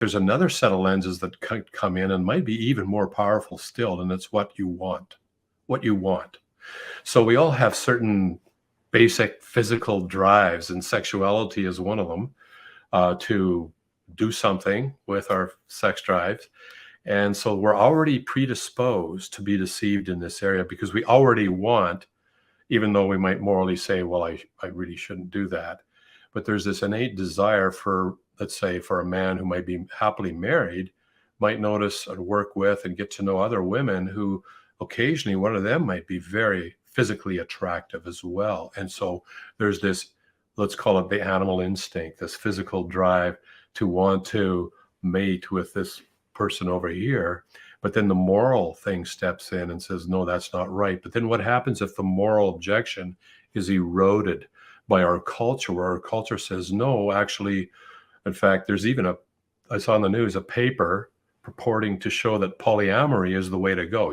there's another set of lenses that could come in and might be even more powerful still, and it's what you want. What you want. So we all have certain basic physical drives, and sexuality is one of them, to do something with our sex drives. And so we're already predisposed to be deceived in this area because we already want, even though we might morally say, well, I really shouldn't do that. But there's this innate desire for, let's say, for a man who might be happily married, might notice and work with and get to know other women who occasionally one of them might be very physically attractive as well. And so there's this, let's call it the animal instinct, this physical drive to want to mate with this person over here. But then the moral thing steps in and says, no, that's not right. But then what happens if the moral objection is eroded by our culture, where our culture says, no, actually, in fact, there's even I saw in the news, a paper purporting to show that polyamory is the way to go.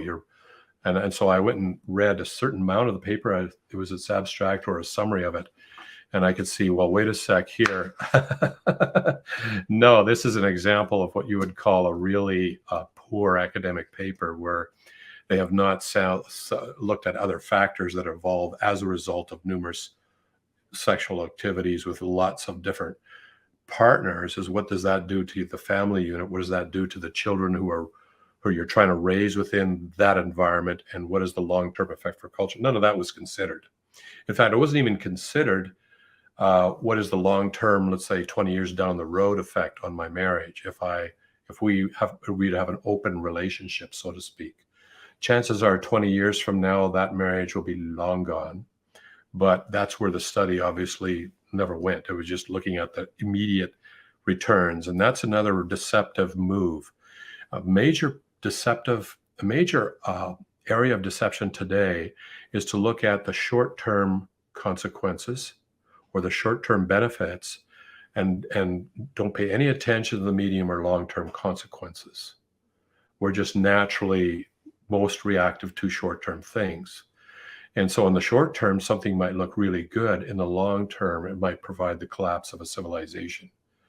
And so I went and read a certain amount of the paper. It was its abstract or a summary of it. And I could see, well, wait a sec here. No, this is an example of what you would call a really poor academic paper, where they have not looked at other factors that evolve as a result of numerous sexual activities with lots of different partners. Is what does that do to the family unit? What does that do to the children who you're trying to raise within that environment? And what is the long-term effect for culture? None of that was considered. In fact, it wasn't even considered what is the long-term, let's say 20 years down the road effect on my marriage if we'd have an open relationship, so to speak. Chances are 20 years from now, that marriage will be long gone. But that's where the study obviously never went. It was just looking at the immediate returns. And that's another deceptive move. A major area of deception today is to look at the short-term consequences or the short-term benefits and don't pay any attention to the medium or long-term consequences. We're just naturally most reactive to short-term things. And so in the short term, something might look really good. In the long term, it might provide the collapse of a civilization.